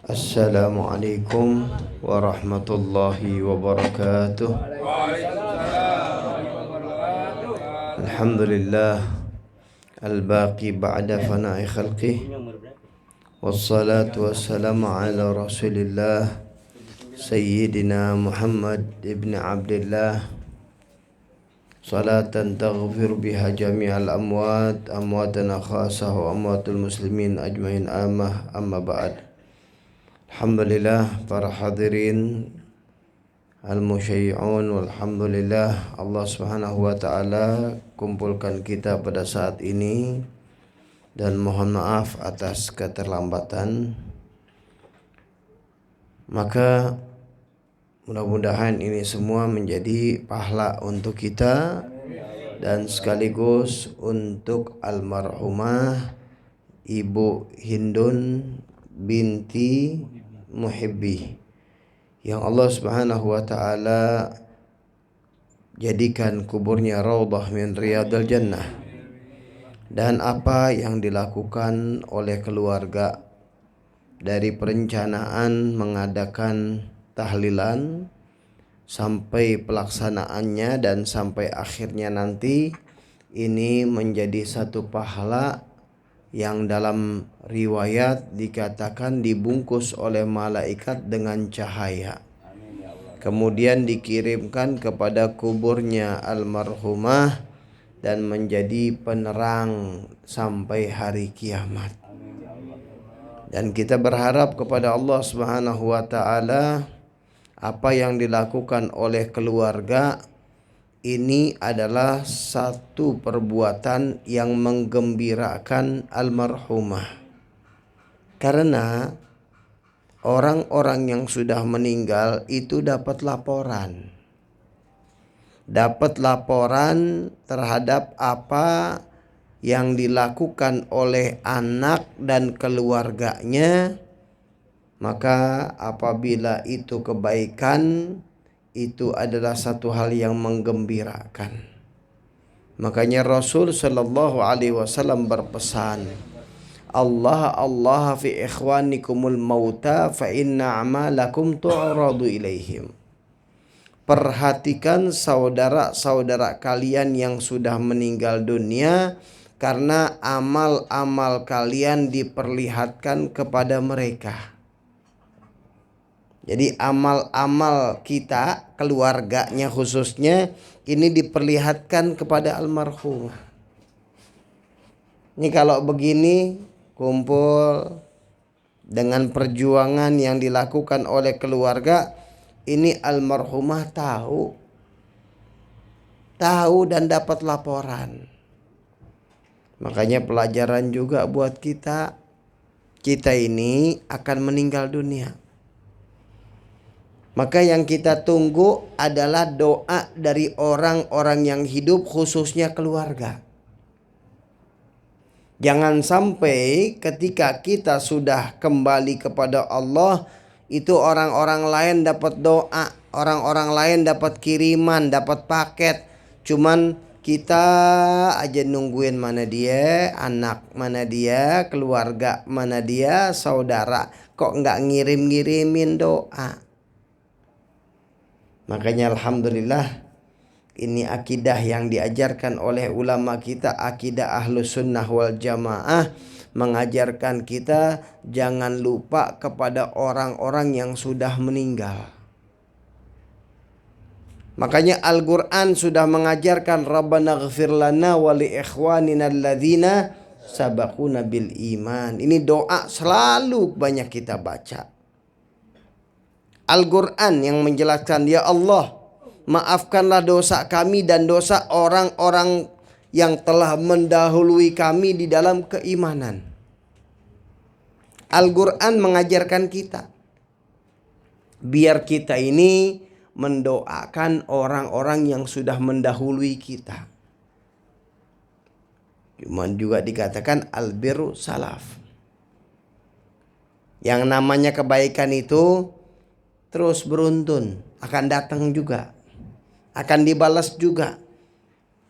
Assalamualaikum warahmatullahi wabarakatuh. Alhamdulillah al-baqi ba'da fana'i khalqih, wassalatu wassalamu ala rasulillah Sayyidina Muhammad ibn Abdullah, salatan taghfir biha jami'al amwatana khasah wa amwatul muslimin ajmain amma ba'd. Alhamdulillah para hadirin al-musyayyi'un, walhamdulillah Allah subhanahu wa ta'ala kumpulkan kita pada saat ini, dan mohon maaf atas keterlambatan. Maka mudah-mudahan ini semua menjadi pahala untuk kita dan sekaligus untuk almarhumah Ibu Hindun binti Muhibbi yang Allah subhanahu wa ta'ala jadikan kuburnya raudhah min riyadil jannah. Dan apa yang dilakukan oleh keluarga dari perencanaan mengadakan tahlilan sampai pelaksanaannya dan sampai akhirnya nanti, ini menjadi satu pahala yang dalam riwayat dikatakan dibungkus oleh malaikat dengan cahaya, kemudian dikirimkan kepada kuburnya almarhumah dan menjadi penerang sampai hari kiamat. Dan kita berharap kepada Allah Subhanahu wa ta'ala, apa yang dilakukan oleh keluarga ini adalah satu perbuatan yang menggembirakan almarhumah. Karena orang-orang yang sudah meninggal itu dapat laporan. Dapat laporan terhadap apa yang dilakukan oleh anak dan keluarganya. Maka apabila itu kebaikan, itu adalah satu hal yang menggembirakan. Makanya Rasul sallallahu alaihi wasallam berpesan, Allah fi ikhwanikumul mauta fa inna a'malakum tu'radu ilaihim. Perhatikan saudara-saudara kalian yang sudah meninggal dunia, karena amal-amal kalian diperlihatkan kepada mereka. Jadi amal-amal kita, keluarganya khususnya, ini diperlihatkan kepada almarhumah. Ini kalau begini kumpul dengan perjuangan yang dilakukan oleh keluarga, ini almarhumah tahu dan dapat laporan. Makanya pelajaran juga buat kita. Kita ini akan meninggal dunia. Maka yang kita tunggu adalah doa dari orang-orang yang hidup, khususnya keluarga. Jangan sampai ketika kita sudah kembali kepada Allah, itu orang-orang lain dapat doa, orang-orang lain dapat kiriman, dapat paket. Cuman kita aja nungguin mana dia, anak mana dia, keluarga mana dia, saudara. Kok nggak ngirim-ngirimin doa? Makanya alhamdulillah, ini akidah yang diajarkan oleh ulama kita, akidah ahlus sunnah wal jamaah, mengajarkan kita jangan lupa kepada orang-orang yang sudah meninggal. Makanya Al-Quran sudah mengajarkan Rabbana ghfir lana wa li ikhwanina alladzina sabaquna bil iman. Ini doa selalu banyak kita baca. Al-Quran yang menjelaskan, ya Allah, maafkanlah dosa kami dan dosa orang-orang yang telah mendahului kami di dalam keimanan. Al-Quran mengajarkan kita, biar kita ini mendoakan orang-orang yang sudah mendahului kita. Cuman juga dikatakan albirru salaf. Yang namanya kebaikan itu terus beruntun, akan datang juga, akan dibalas juga.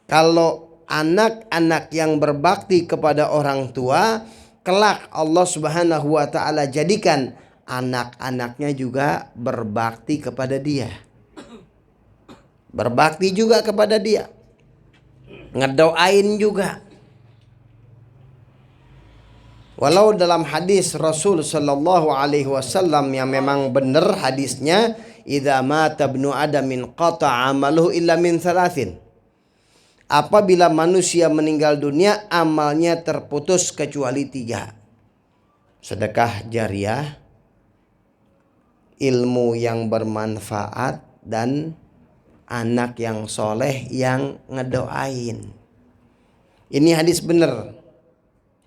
Kalau anak-anak yang berbakti kepada orang tua, kelak Allah Subhanahu wa ta'ala jadikan anak-anaknya juga berbakti kepada dia. Berbakti juga kepada dia. Ngedoain juga. Walau dalam hadis Rasul sallallahu alaihi wasallam yang memang benar hadisnya, idza mata ibnu adamin qata'a amaluhu illa min thalathin. Apabila manusia meninggal dunia, amalnya terputus kecuali 3. Sedekah jariah, ilmu yang bermanfaat, dan anak yang soleh yang ngedoain. Ini hadis bener,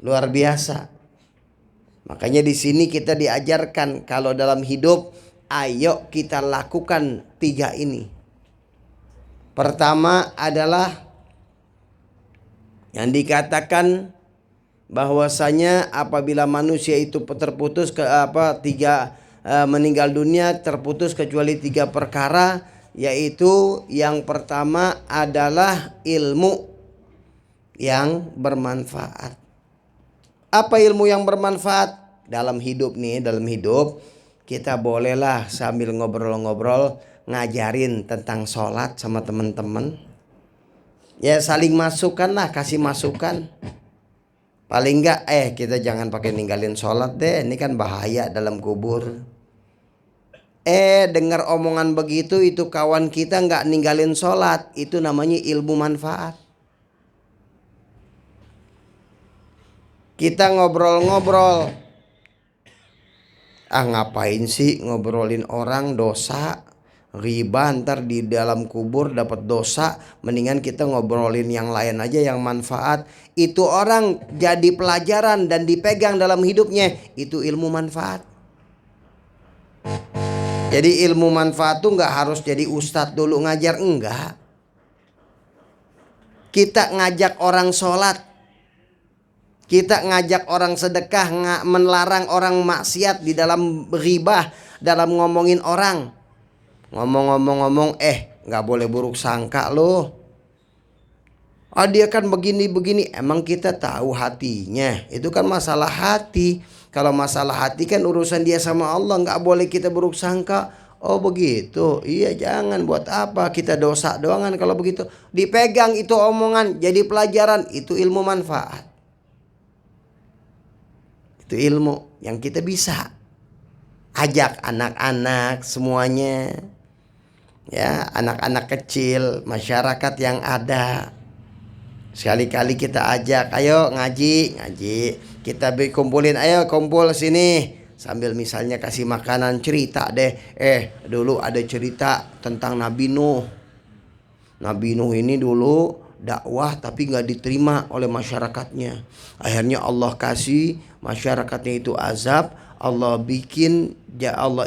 luar biasa. Makanya di sini kita diajarkan kalau dalam hidup, ayo kita lakukan 3 ini. Pertama adalah yang dikatakan bahwasanya apabila manusia itu terputus meninggal dunia, terputus kecuali 3 perkara, yaitu yang pertama adalah ilmu yang bermanfaat. Apa ilmu yang bermanfaat? Dalam hidup nih, dalam hidup kita bolehlah sambil ngobrol-ngobrol ngajarin tentang sholat sama teman-teman. Ya saling masukan lah, kasih masukan. Paling enggak kita jangan pakai ninggalin sholat deh, ini kan bahaya dalam kubur. Dengar omongan begitu, itu kawan kita enggak ninggalin sholat, itu namanya ilmu manfaat. Kita ngobrol-ngobrol, ngapain sih ngobrolin orang, dosa, riba, ntar di dalam kubur dapat dosa. Mendingan kita ngobrolin yang lain aja yang manfaat. Itu orang jadi pelajaran dan dipegang dalam hidupnya. Itu ilmu manfaat. Jadi ilmu manfaat tuh gak harus jadi ustadz dulu ngajar, enggak. Kita ngajak orang sholat, kita ngajak orang sedekah, melarang orang maksiat di dalam ghibah, dalam ngomongin orang. Ngomong-ngomong gak boleh buruk sangka loh. Dia kan begini-begini. Emang kita tahu hatinya. Itu kan masalah hati. Kalau masalah hati kan urusan dia sama Allah. Gak boleh kita buruk sangka. Oh begitu. Iya jangan, buat apa kita dosa doangan kalau begitu. Dipegang itu omongan, jadi pelajaran. Itu ilmu manfaat. Itu ilmu yang kita bisa ajak anak-anak semuanya. Ya, anak-anak kecil, masyarakat yang ada. Sekali-kali kita ajak, ayo ngaji. Kita kumpulin, ayo kumpul sini. Sambil misalnya kasih makanan, cerita deh. Dulu ada cerita tentang Nabi Nuh. Nabi Nuh ini dulu dakwah tapi gak diterima oleh masyarakatnya. Akhirnya Allah kasih masyarakatnya itu azab. Allah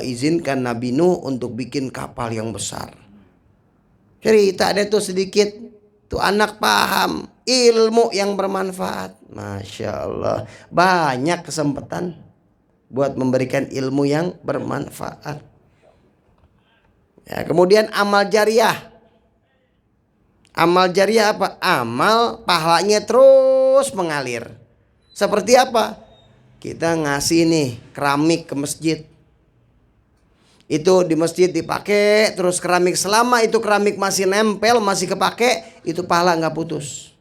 izinkan Nabi Nuh untuk bikin kapal yang besar. Cerita deh tuh sedikit. Tuh anak paham ilmu yang bermanfaat. Masya Allah. Banyak kesempatan buat memberikan ilmu yang bermanfaat. Ya, kemudian amal jariah. Amal jariah apa? Amal pahalanya terus mengalir. Seperti apa? Kita ngasih nih keramik ke masjid. Itu di masjid dipakai terus keramik. Selama itu keramik masih nempel, masih kepake, itu pahala gak putus.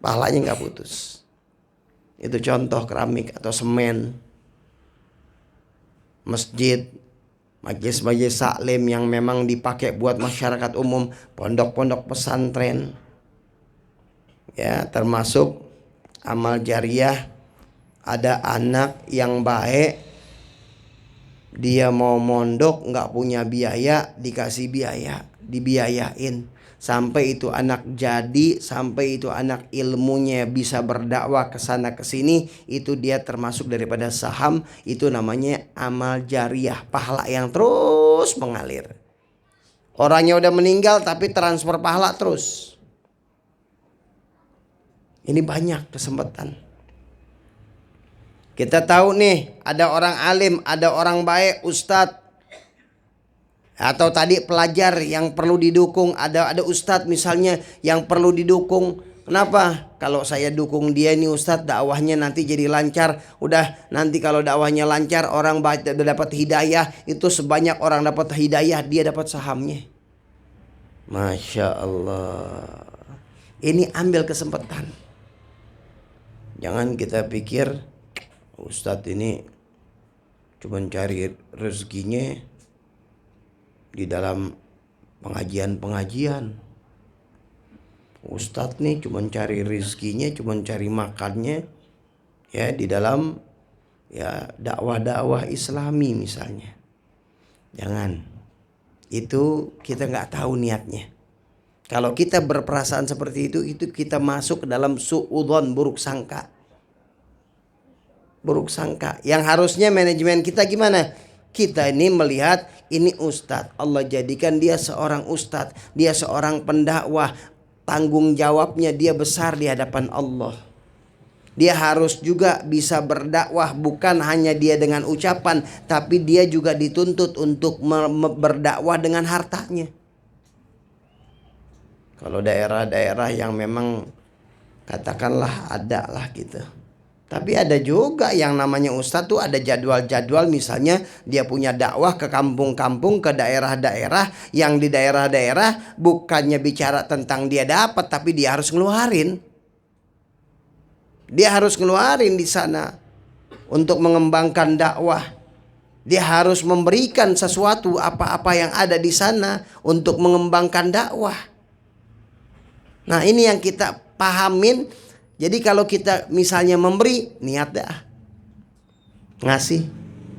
Pahalanya gak putus. Itu contoh keramik atau semen. Masjid, majelis-majelis taklim yang memang dipakai buat masyarakat umum, pondok-pondok pesantren. Ya, termasuk amal jariah. Ada anak yang baik, dia mau mondok gak punya biaya, dikasih biaya, dibiayain. Sampai itu anak jadi, sampai itu anak ilmunya bisa berdakwah ke sana ke sini, itu dia termasuk daripada saham. Itu namanya amal jariah, pahala yang terus mengalir. Orangnya udah meninggal tapi transfer pahala terus. Ini banyak kesempatan. Kita tahu nih, ada orang alim, ada orang baik, ustadz. Atau tadi pelajar yang perlu didukung, ada ustadz misalnya yang perlu didukung. Kenapa? Kalau saya dukung dia nih Ustadz, dakwahnya nanti jadi lancar. Udah nanti kalau dakwahnya lancar, orang dapat hidayah. Itu sebanyak orang dapat hidayah, dia dapat sahamnya. Masya Allah. Ini ambil kesempatan. Jangan kita pikir Ustadz ini cuma cari rezekinya di dalam pengajian-pengajian. Ustadz nih cuma cari rezekinya, cuma cari makannya ya di dalam ya dakwah-dakwah Islami misalnya. Jangan. Itu kita nggak tahu niatnya. Kalau kita berperasaan seperti itu kita masuk ke dalam suudzon, buruk sangka. Buruk sangka. Yang harusnya manajemen kita gimana? Kita ini melihat ini ustadz, Allah jadikan dia seorang ustadz, dia seorang pendakwah, tanggung jawabnya dia besar di hadapan Allah. Dia harus juga bisa berdakwah, bukan hanya dia dengan ucapan, tapi dia juga dituntut untuk berdakwah dengan hartanya. Kalau daerah-daerah yang memang katakanlah ada lah gitu. Tapi ada juga yang namanya ustadz tuh ada jadwal-jadwal, misalnya dia punya dakwah ke kampung-kampung, ke daerah-daerah, yang di daerah-daerah bukannya bicara tentang dia dapat, tapi dia harus ngeluarin. Dia harus ngeluarin di sana untuk mengembangkan dakwah. Dia harus memberikan sesuatu apa-apa yang ada di sana untuk mengembangkan dakwah. Nah, ini yang kita pahamin. Jadi kalau kita misalnya memberi, niat dah ngasih.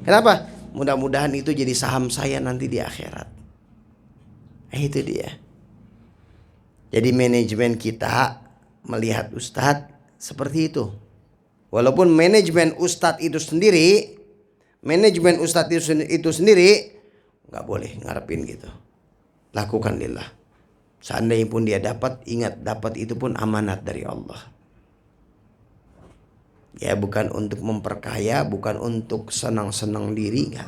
Kenapa? Mudah-mudahan itu jadi saham saya nanti di akhirat. Itu dia. Jadi manajemen kita melihat ustadz seperti itu. Walaupun manajemen ustadz itu sendiri nggak boleh ngarepin gitu. Lakukan lillah. Seandainya pun dia dapat, ingat dapat itu pun amanat dari Allah. Ya bukan untuk memperkaya, bukan untuk senang-senang diri, enggak.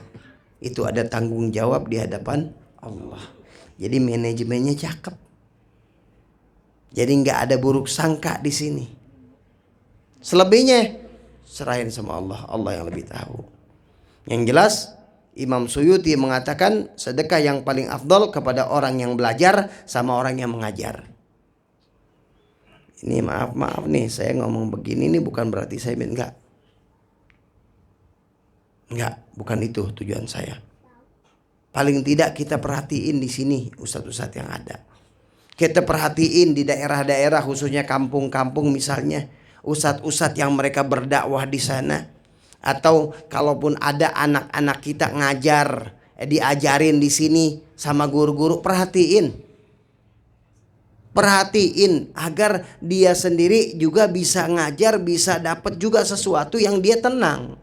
Itu ada tanggung jawab di hadapan Allah. Jadi manajemennya cakep. Jadi nggak ada buruk sangka di sini. Selebihnya serahin sama Allah, Allah yang lebih tahu. Yang jelas Imam Suyuti mengatakan sedekah yang paling afdol kepada orang yang belajar sama orang yang mengajar. Ini maaf nih, saya ngomong begini nih bukan berarti saya enggak, bukan itu tujuan saya. Paling tidak kita perhatiin di sini ustadz-ustadz yang ada. Kita perhatiin di daerah-daerah khususnya kampung-kampung misalnya, ustadz-ustadz yang mereka berdakwah di sana. Atau kalaupun ada anak-anak kita ngajar, diajarin di sini sama guru-guru, perhatiin agar dia sendiri juga bisa ngajar, bisa dapat juga sesuatu yang dia tenang.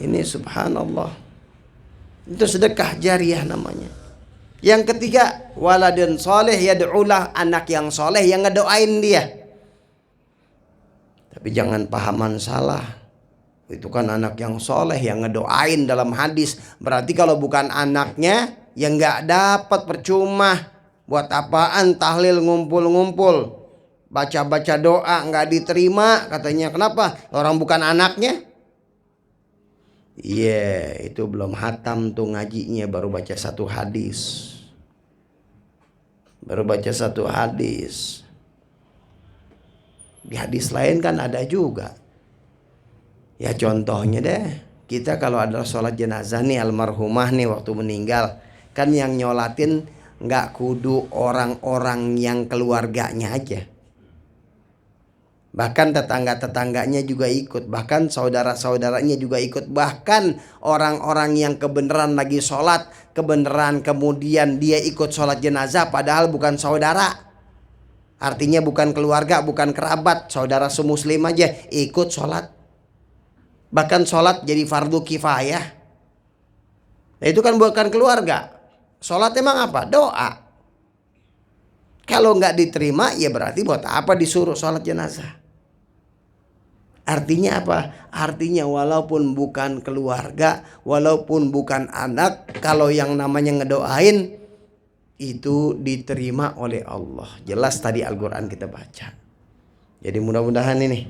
Ini subhanallah. Itu sedekah jariah namanya. Yang ketiga, waladun soleh yad'ulah, anak yang soleh yang ngedoain dia. Tapi jangan pahaman salah. Itu kan anak yang soleh yang ngedoain dalam hadis. Berarti kalau bukan anaknya, ya nggak dapat, percuma. Buat apaan tahlil ngumpul-ngumpul, baca-baca doa nggak diterima katanya. Kenapa? Orang bukan anaknya. Iya, itu belum hatam tuh ngajinya, baru baca satu hadis. Di hadis lain kan ada juga. Ya contohnya deh, kita kalau ada sholat jenazah nih, almarhumah nih waktu meninggal, kan yang nyolatin nggak kudu orang-orang yang keluarganya aja. Bahkan tetangga-tetangganya juga ikut, bahkan saudara-saudaranya juga ikut, bahkan orang-orang yang kebenaran lagi sholat, kebenaran kemudian dia ikut sholat jenazah padahal bukan saudara. Artinya bukan keluarga, bukan kerabat, saudara semuslim aja ikut sholat. Bahkan sholat jadi fardu kifayah. Nah, itu kan bukan keluarga. Sholat emang apa? Doa. Kalau nggak diterima ya berarti buat apa disuruh sholat jenazah. Artinya apa? Artinya walaupun bukan keluarga, walaupun bukan anak, kalau yang namanya ngedoain, itu diterima oleh Allah. Jelas tadi Al-Qur'an kita baca. Jadi mudah-mudahan ini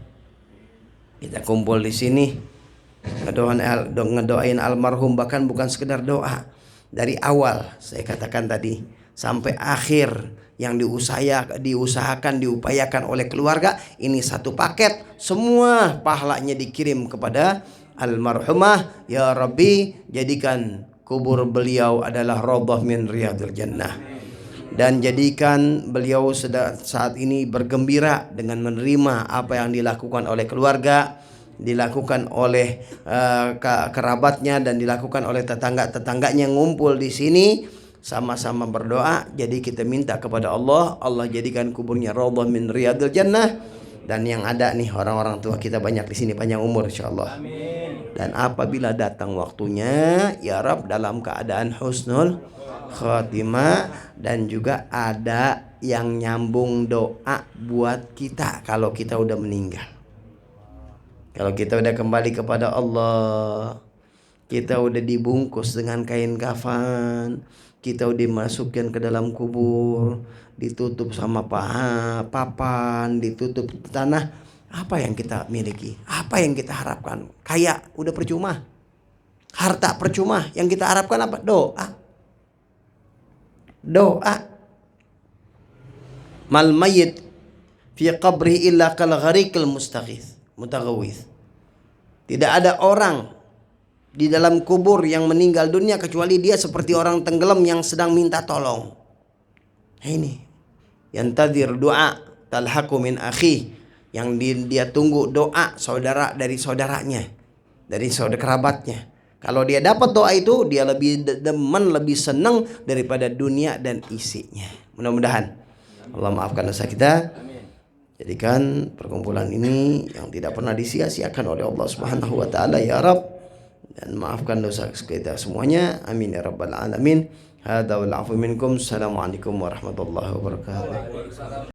kita kumpul di sini ngedoain almarhum, bahkan bukan sekedar doa. Dari awal saya katakan tadi sampai akhir yang diusahakan, diupayakan oleh keluarga, ini satu paket, semua pahalanya dikirim kepada almarhumah. Ya Rabbi, jadikan kubur beliau adalah raudhah min riyadil jannah, dan jadikan beliau saat ini bergembira dengan menerima apa yang dilakukan oleh keluarga, dilakukan oleh kerabatnya, dan dilakukan oleh tetangga-tetangganya ngumpul di sini sama-sama berdoa. Jadi kita minta kepada Allah, Allah jadikan kuburnya raudhah min riyadil jannah, dan yang ada nih orang-orang tua kita banyak di sini, panjang umur insyaallah. Dan apabila datang waktunya, ya Rabb, dalam keadaan husnul khotimah, dan juga ada yang nyambung doa buat kita kalau kita udah meninggal. Kalau kita udah kembali kepada Allah, kita udah dibungkus dengan kain kafan, kita udah dimasukkan ke dalam kubur, ditutup sama papan, ditutup tanah, apa yang kita miliki? Apa yang kita harapkan? Kaya udah percuma, harta percuma. Yang kita harapkan apa? Doa. Mal mayyit fi qabri illa kal gharikil mutaghawith. Tidak ada orang di dalam kubur yang meninggal dunia kecuali dia seperti orang tenggelam yang sedang minta tolong. Ini yantadir doa talhaqu min akhi, yang dia tunggu doa saudara dari saudaranya, dari saudara kerabatnya. Kalau dia dapat doa itu, dia lebih demen, lebih senang daripada dunia dan isinya. Mudah-mudahan Allah maafkan dosa kita. Jadikan perkumpulan ini yang tidak pernah disia-siakan oleh Allah Subhanahu wa taala ya Rabb, dan maafkan dosa kita semuanya. Amin ya rabbal alamin. Hadza wal afu minkum. Assalamualaikum warahmatullahi wabarakatuh.